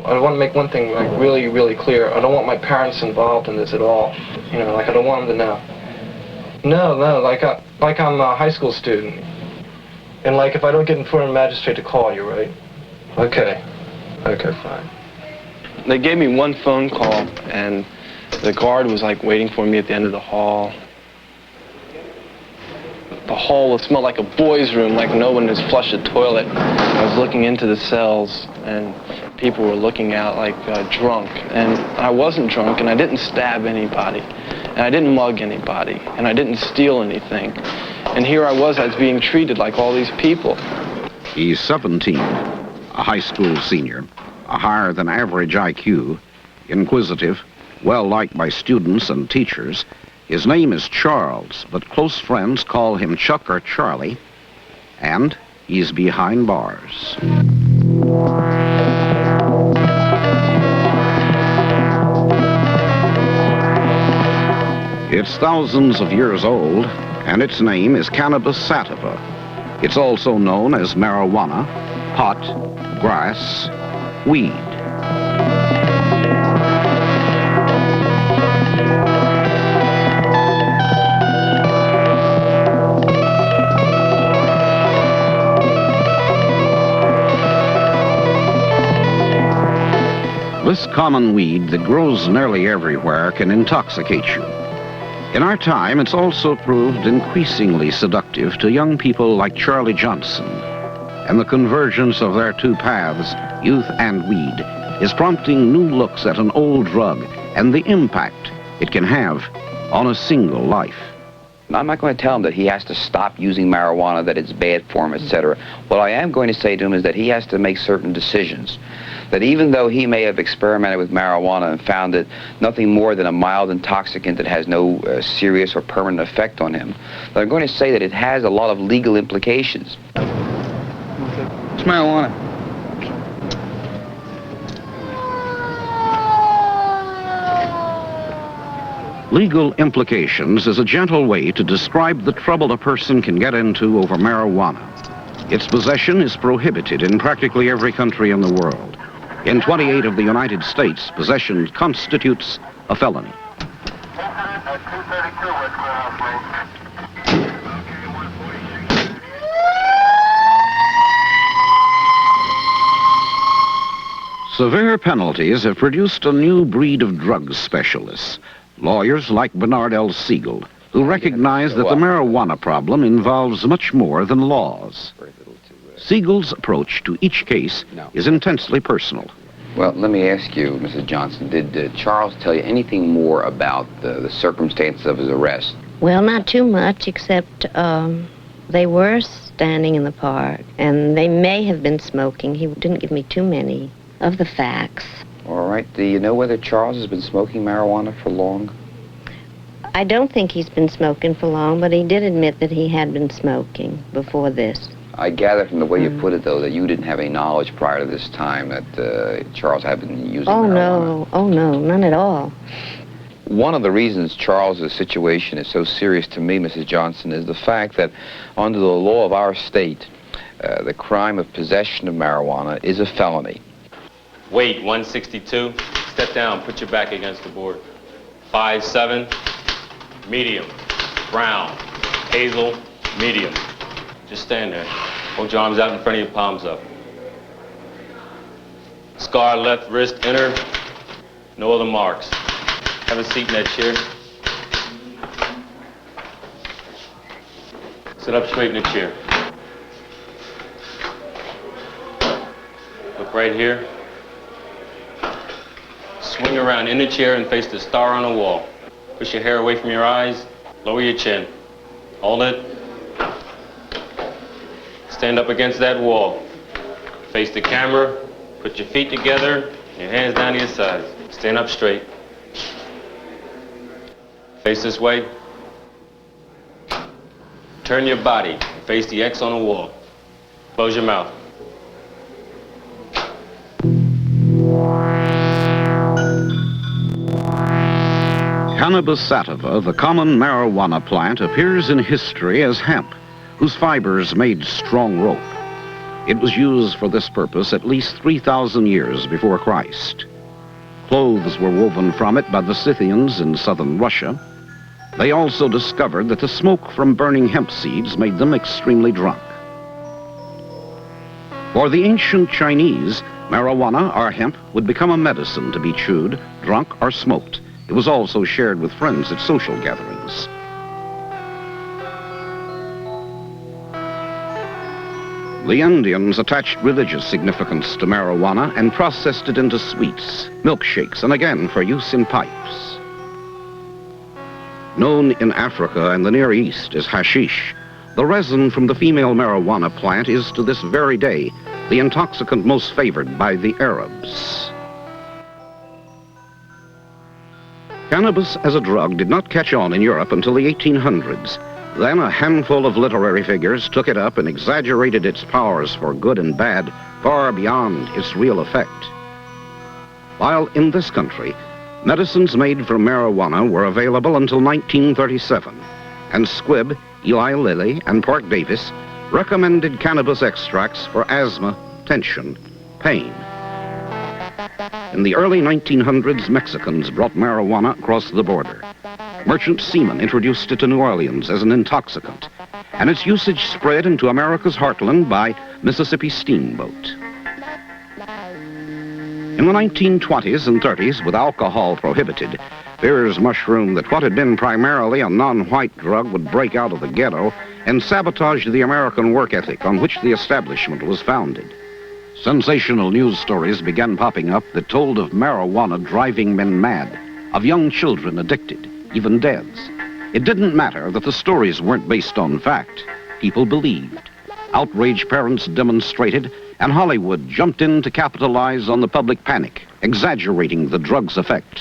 I want to make one thing like really, really clear. I don't want my parents involved in this at all. You know, like I don't want them to know. No, like I'm a high school student. And like if I don't get in front of a magistrate to call you, right? Okay, fine. They gave me one phone call, and the guard was like waiting for me at the end of the hall. The hall smelled like a boys' room, like no one has flushed a toilet. I was looking into the cells, and people were looking out like drunk. And I wasn't drunk, and I didn't stab anybody, and I didn't mug anybody, and I didn't steal anything. And here I was being treated like all these people. He's 17, a high school senior, a higher than average IQ, inquisitive, well liked by students and teachers. His name is Charles, but close friends call him Chuck or Charlie, and he's behind bars. It's thousands of years old, and its name is Cannabis sativa. It's also known as marijuana, pot, grass, weed. This common weed that grows nearly everywhere can intoxicate you. In our time, it's also proved increasingly seductive to young people like Charlie Johnson. And the convergence of their two paths, youth and weed, is prompting new looks at an old drug and the impact it can have on a single life. I'm not going to tell him that he has to stop using marijuana, that it's bad for him, etc. What I am going to say to him is that he has to make certain decisions. That even though he may have experimented with marijuana and found it nothing more than a mild intoxicant that has no serious or permanent effect on him, that I'm going to say that it has a lot of legal implications. It's marijuana. Legal implications is a gentle way to describe the trouble a person can get into over marijuana. Its possession is prohibited in practically every country in the world. In 28 of the United States, possession constitutes a felony. Severe penalties have produced a new breed of drug specialists. Lawyers like Bernard L. Siegel, who recognize that the marijuana problem involves much more than laws. Siegel's approach to each case is intensely personal. Well, let me ask you, Mrs. Johnson, did Charles tell you anything more about the circumstances of his arrest? Well, not too much, except they were standing in the park, and they may have been smoking. He didn't give me too many of the facts. All right. Do you know whether Charles has been smoking marijuana for long? I don't think he's been smoking for long, but he did admit that he had been smoking before this. I gather from the way you put it, though, that you didn't have any knowledge prior to this time that Charles had been using marijuana. Oh, no, none at all. One of the reasons Charles's situation is so serious to me, Mrs. Johnson, is the fact that under the law of our state, the crime of possession of marijuana is a felony. Weight 162. Step down, put your back against the board. 5'7", medium, brown, hazel, medium. Just stand there. Hold your arms out in front of your palms up. Scar left wrist inner. No other marks. Have a seat in that chair. Sit up straight in the chair. Look right here. Swing around in the chair and face the star on the wall. Push your hair away from your eyes. Lower your chin. Hold it. Stand up against that wall. Face the camera. Put your feet together. Your hands down to your sides. Stand up straight. Face this way. Turn your body. Face the X on the wall. Close your mouth. Cannabis sativa, the common marijuana plant, appears in history as hemp, whose fibers made strong rope. It was used for this purpose at least 3,000 years before Christ. Clothes were woven from it by the Scythians in southern Russia. They also discovered that the smoke from burning hemp seeds made them extremely drunk. For the ancient Chinese, marijuana, or hemp, would become a medicine to be chewed, drunk, or smoked. It was also shared with friends at social gatherings. The Indians attached religious significance to marijuana and processed it into sweets, milkshakes, and again for use in pipes. Known in Africa and the Near East as hashish, the resin from the female marijuana plant is to this very day the intoxicant most favored by the Arabs. Cannabis as a drug did not catch on in Europe until the 1800s. Then a handful of literary figures took it up and exaggerated its powers for good and bad far beyond its real effect. While in this country, medicines made from marijuana were available until 1937, and Squibb, Eli Lilly, and Park Davis recommended cannabis extracts for asthma, tension, pain. In the early 1900s, Mexicans brought marijuana across the border. Merchant seamen introduced it to New Orleans as an intoxicant, and its usage spread into America's heartland by Mississippi steamboat. In the 1920s and 30s, with alcohol prohibited, fears mushroomed that what had been primarily a non-white drug would break out of the ghetto and sabotage the American work ethic on which the establishment was founded. Sensational news stories began popping up that told of marijuana driving men mad, of young children addicted, even deaths. It didn't matter that the stories weren't based on fact. People believed. Outraged parents demonstrated, and Hollywood jumped in to capitalize on the public panic, exaggerating the drug's effect.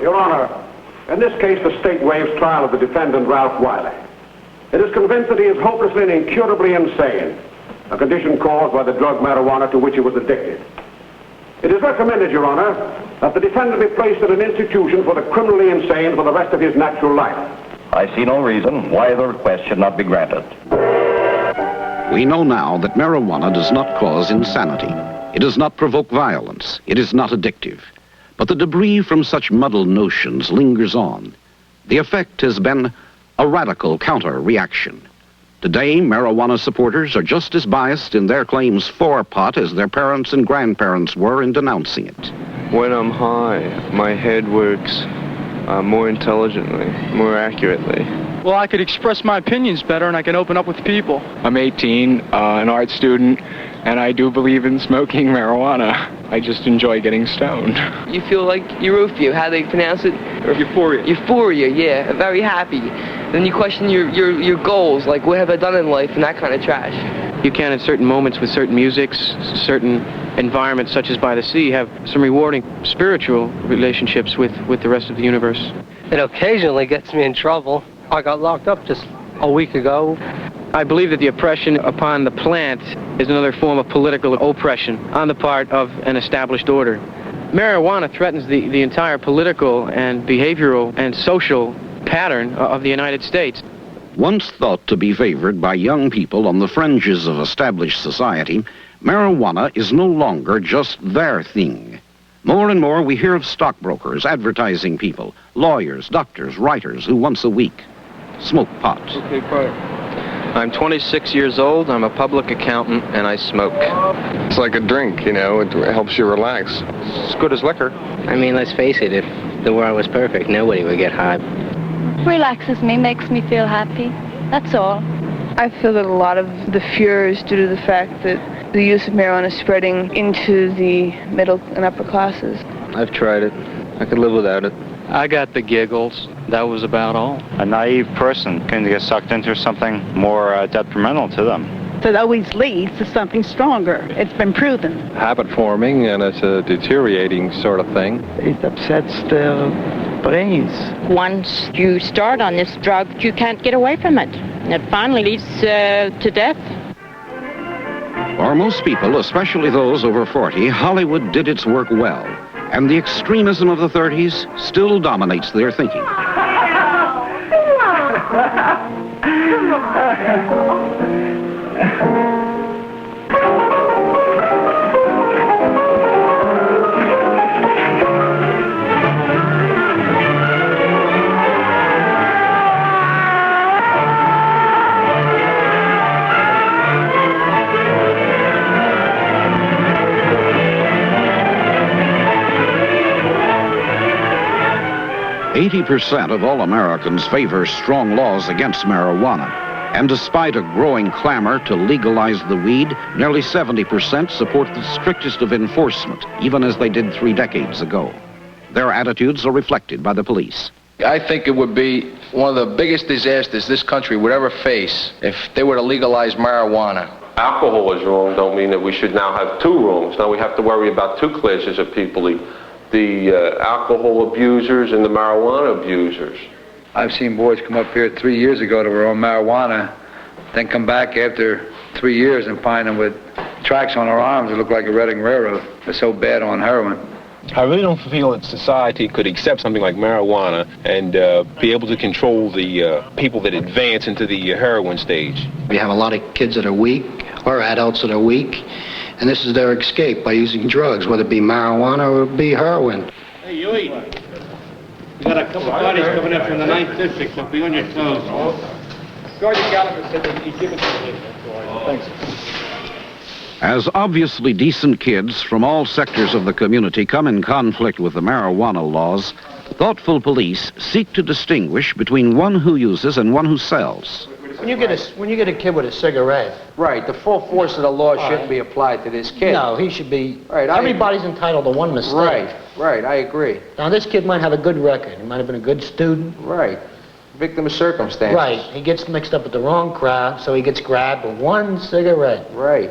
Your Honor, in this case, the state waives trial of the defendant, Ralph Wiley. It is convinced that he is hopelessly and incurably insane, a condition caused by the drug marijuana to which he was addicted. It is recommended, Your Honor, that the defendant be placed in an institution for the criminally insane for the rest of his natural life. I see no reason why the request should not be granted. We know now that marijuana does not cause insanity. It does not provoke violence. It is not addictive. But the debris from such muddled notions lingers on. The effect has been a radical counter-reaction. Today, marijuana supporters are just as biased in their claims for pot as their parents and grandparents were in denouncing it. When I'm high, my head works more intelligently, more accurately. Well, I could express my opinions better and I can open up with people. I'm 18, an art student, and I do believe in smoking marijuana. I just enjoy getting stoned. You feel like euphoria, how they pronounce it? Euphoria. Euphoria, yeah, very happy. Then you question your goals, like what have I done in life and that kind of trash. You can at certain moments with certain musics, certain environments such as by the sea, have some rewarding spiritual relationships with the rest of the universe. It occasionally gets me in trouble. I got locked up just a week ago. I believe that the oppression upon the plant is another form of political oppression on the part of an established order. Marijuana threatens the entire political and behavioral and social pattern of the United States. Once thought to be favored by young people on the fringes of established society, marijuana is no longer just their thing. More and more we hear of stockbrokers, advertising people, lawyers, doctors, writers who once a week smoke pot. Okay, quiet. I'm 26 years old, I'm a public accountant, and I smoke. It's like a drink, you know, it helps you relax. It's as good as liquor. I mean, let's face it, if the world was perfect, nobody would get high. Relaxes me, makes me feel happy. That's all. I feel that a lot of the fear is due to the fact that the use of marijuana is spreading into the middle and upper classes. I've tried it. I could live without it. I got the giggles. That was about all. A naive person can get sucked into something more detrimental to them. It always leads to something stronger. It's been proven. Habit forming, and it's a deteriorating sort of thing. It upsets the brains. Once you start on this drug, you can't get away from it. It finally leads to death. For most people, especially those over 40, Hollywood did its work well, and the extremism of the 30s still dominates their thinking. 80% of all Americans favor strong laws against marijuana. And despite a growing clamor to legalize the weed, nearly 70% support the strictest of enforcement, even as they did 3 decades ago. Their attitudes are reflected by the police. I think it would be one of the biggest disasters this country would ever face if they were to legalize marijuana. Alcohol is wrong don't mean that we should now have 2 wrongs. Now we have to worry about 2 classes of people, the alcohol abusers and the marijuana abusers. I've seen boys come up here 3 years ago that were on marijuana, then come back after 3 years and find them with tracks on their arms that look like a Reading Railroad. They're so bad on heroin. I really don't feel that society could accept something like marijuana and be able to control the people that advance into the heroin stage. We have a lot of kids that are weak, or adults that are weak, and this is their escape by using drugs, whether it be marijuana or it be heroin. Hey, you eat. We got a couple of parties coming up from the 9th District, so be on your toes. Sergeant Gallagher said that he'd give it to me. Thanks. As obviously decent kids from all sectors of the community come in conflict with the marijuana laws, thoughtful police seek to distinguish between one who uses and one who sells. When you get a kid with a cigarette, right, the full force of the law shouldn't be applied to this kid. No, he should be. Right, everybody's entitled to one mistake. Right, I agree. Now this kid might have a good record. He might have been a good student. Right, victim of circumstances. Right, he gets mixed up with the wrong crowd, so he gets grabbed with one cigarette. Right.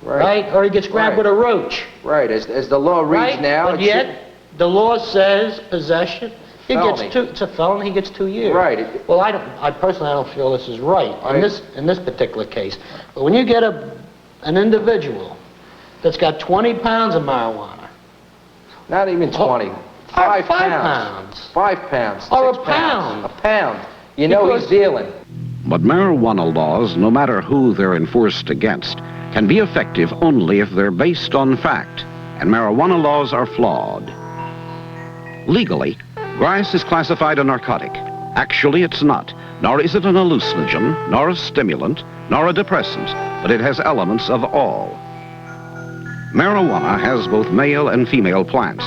Or he gets grabbed with a roach. Right, as the law reads now. But yet, the law says possession. It's a felony. He gets 2 years. Right. Well, I personally don't feel this is right in this particular case. But when you get an individual that's got 20 pounds of marijuana, not even 20, 5 pounds. 5 pounds. Or a pound. A pound. You know he's dealing. But marijuana laws, no matter who they're enforced against, can be effective only if they're based on fact, and marijuana laws are flawed. Legally, grass is classified a narcotic. Actually, it's not, nor is it an hallucinogen, nor a stimulant, nor a depressant, but it has elements of all. Marijuana has both male and female plants,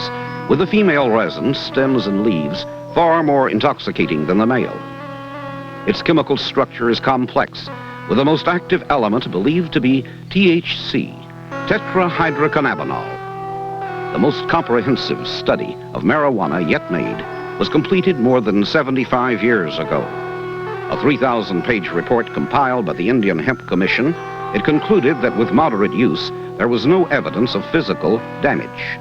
with the female resin, stems and leaves, far more intoxicating than the male. Its chemical structure is complex, with the most active element believed to be THC, tetrahydrocannabinol. The most comprehensive study of marijuana yet made was completed more than 75 years ago. A 3,000-page report compiled by the Indian Hemp Commission, it concluded that with moderate use, there was no evidence of physical damage.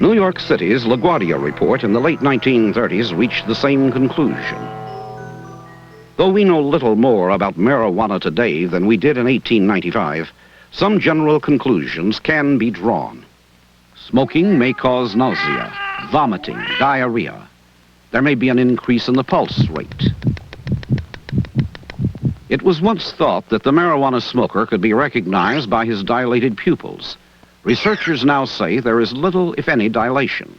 New York City's LaGuardia report in the late 1930s reached the same conclusion. Though we know little more about marijuana today than we did in 1895, some general conclusions can be drawn. Smoking may cause nausea, vomiting, diarrhea. There may be an increase in the pulse rate. It was once thought that the marijuana smoker could be recognized by his dilated pupils. researchers now say there is little, if any, dilation.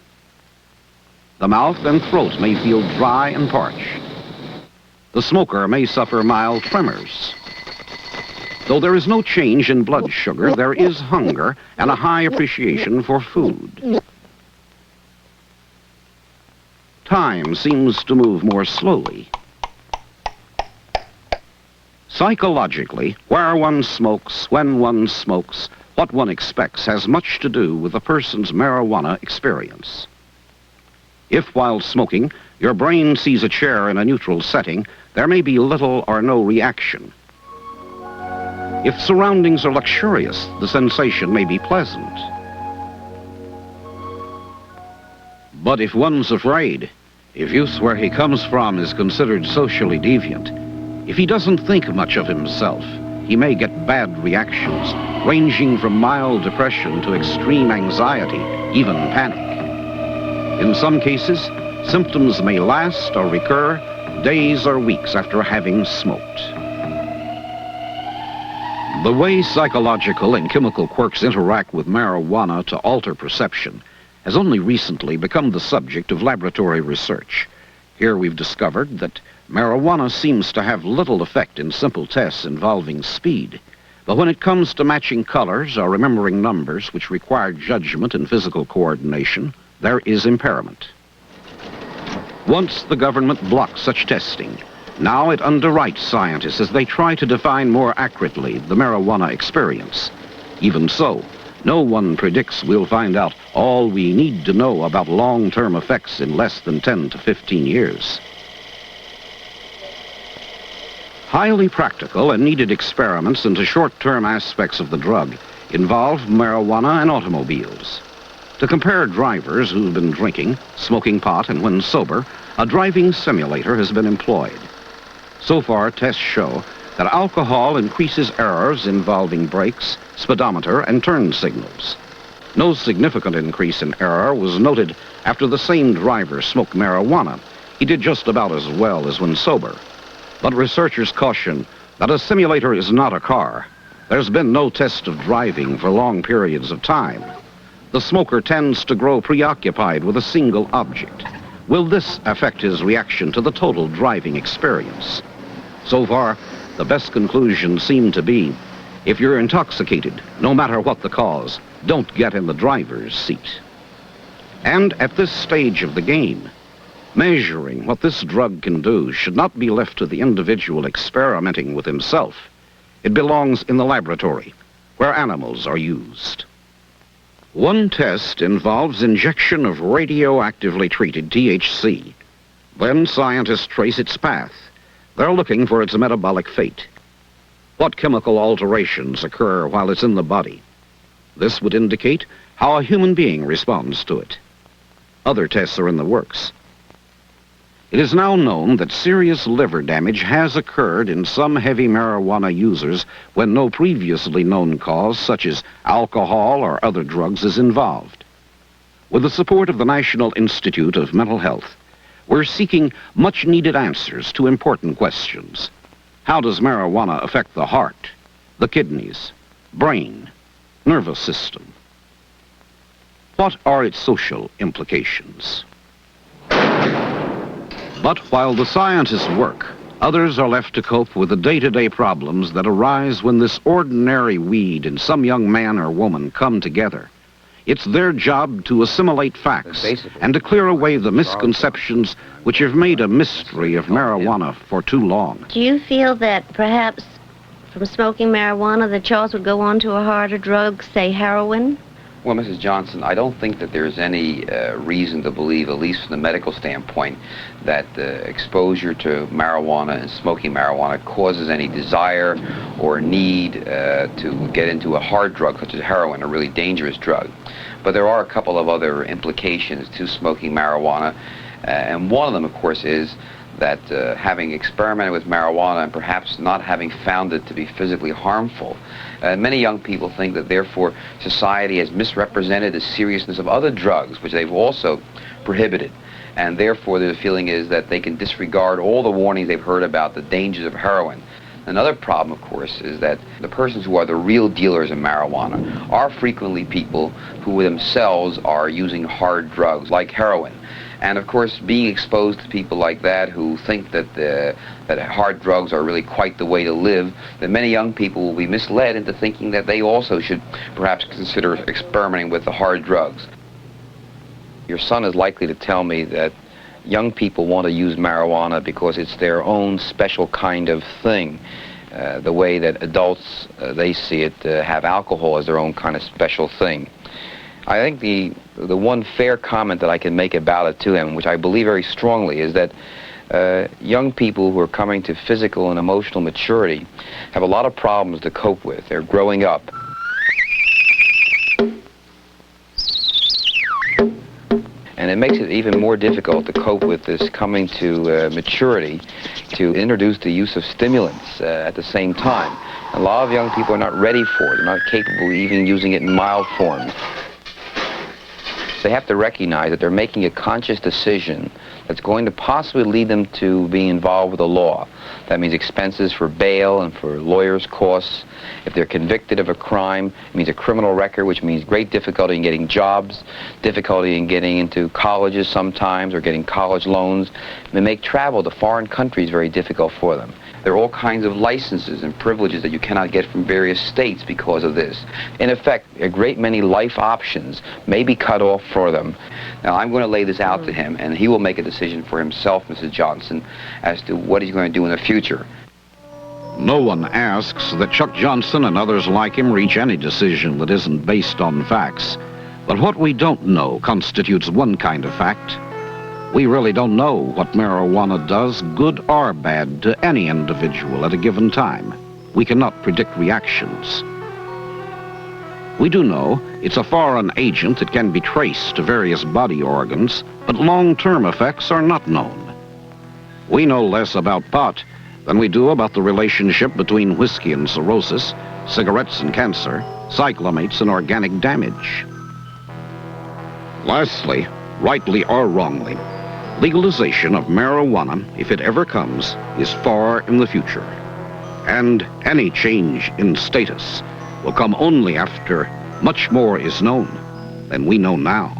The mouth and throat may feel dry and parched. The smoker may suffer mild tremors. Though there is no change in blood sugar, there is hunger and a high appreciation for food. Time seems to move more slowly. Psychologically, where one smokes, when one smokes, what one expects has much to do with a person's marijuana experience. If while smoking, your brain sees a chair in a neutral setting, there may be little or no reaction. If surroundings are luxurious, the sensation may be pleasant. But if one's afraid, if youth where he comes from is considered socially deviant, if he doesn't think much of himself, he may get bad reactions, ranging from mild depression to extreme anxiety, even panic. In some cases, symptoms may last or recur days or weeks after having smoked. The way psychological and chemical quirks interact with marijuana to alter perception has only recently become the subject of laboratory research. Here we've discovered that marijuana seems to have little effect in simple tests involving speed, but when it comes to matching colors or remembering numbers which require judgment and physical coordination, there is impairment. Once the government blocked such testing, now it underwrites scientists as they try to define more accurately the marijuana experience. Even so, no one predicts we'll find out all we need to know about long-term effects in less than 10 to 15 years. Highly practical and needed experiments into short-term aspects of the drug involve marijuana and automobiles. To compare drivers who've been drinking, smoking pot, and when sober, a driving simulator has been employed. So far, tests show that alcohol increases errors involving brakes, speedometer, and turn signals. No significant increase in error was noted after the same driver smoked marijuana. He did just about as well as when sober. But researchers caution that a simulator is not a car. There's been no test of driving for long periods of time. The smoker tends to grow preoccupied with a single object. Will this affect his reaction to the total driving experience? So far, the best conclusions seem to be, if you're intoxicated, no matter what the cause, don't get in the driver's seat. And at this stage of the game, measuring what this drug can do should not be left to the individual experimenting with himself. It belongs in the laboratory, where animals are used. One test involves injection of radioactively treated THC. Then scientists trace its path. They're looking for its metabolic fate. What chemical alterations occur while it's in the body? This would indicate how a human being responds to it. Other tests are in the works. It is now known that serious liver damage has occurred in some heavy marijuana users when no previously known cause, such as alcohol or other drugs, is involved. With the support of the National Institute of Mental Health, we're seeking much-needed answers to important questions. How does marijuana affect the heart, the kidneys, brain, nervous system? What are its social implications? But while the scientists work, others are left to cope with the day-to-day problems that arise when this ordinary weed and some young man or woman come together. It's their job to assimilate facts and to clear away the misconceptions which have made a mystery of marijuana for too long. Do you feel that perhaps from smoking marijuana that Charles would go on to a harder drug, say heroin? Well, Mrs. Johnson, I don't think that there's any reason to believe, at least from the medical standpoint, that exposure to marijuana and smoking marijuana causes any desire or need to get into a hard drug such as heroin, a really dangerous drug. But there are a couple of other implications to smoking marijuana, and one of them, of course, is that having experimented with marijuana and perhaps not having found it to be physically harmful, many young people think that therefore society has misrepresented the seriousness of other drugs, which they've also prohibited. And therefore the feeling is that they can disregard all the warnings they've heard about the dangers of heroin. Another problem, of course, is that the persons who are the real dealers in marijuana are frequently people who themselves are using hard drugs like heroin. And of course, being exposed to people like that who think that that hard drugs are really quite the way to live, then many young people will be misled into thinking that they also should perhaps consider experimenting with the hard drugs. Your son is likely to tell me that young people want to use marijuana because it's their own special kind of thing. The way that adults, they see it, have alcohol as their own kind of special thing. I think the one fair comment that I can make about it to him, which I believe very strongly, is that young people who are coming to physical and emotional maturity have a lot of problems to cope with. They're growing up. And it makes it even more difficult to cope with this coming to maturity, to introduce the use of stimulants at the same time. A lot of young people are not ready for it. They're not capable of even using it in mild forms. They have to recognize that they're making a conscious decision that's going to possibly lead them to being involved with the law. That means expenses for bail and for lawyers' costs. If they're convicted of a crime, it means a criminal record, which means great difficulty in getting jobs, difficulty in getting into colleges sometimes, or getting college loans. They make travel to foreign countries very difficult for them. There are all kinds of licenses and privileges that you cannot get from various states because of this. In effect, a great many life options may be cut off for them. Now, I'm going to lay this out to him, and he will make a decision for himself, Mrs. Johnson, as to what he's going to do in the future. No one asks that Chuck Johnson and others like him reach any decision that isn't based on facts. But what we don't know constitutes one kind of fact. We really don't know what marijuana does, good or bad, to any individual at a given time. We cannot predict reactions. We do know it's a foreign agent that can be traced to various body organs, but long-term effects are not known. We know less about pot than we do about the relationship between whiskey and cirrhosis, cigarettes and cancer, cyclamates and organic damage. Lastly, rightly or wrongly, legalization of marijuana, if it ever comes, is far in the future. And any change in status will come only after much more is known than we know now.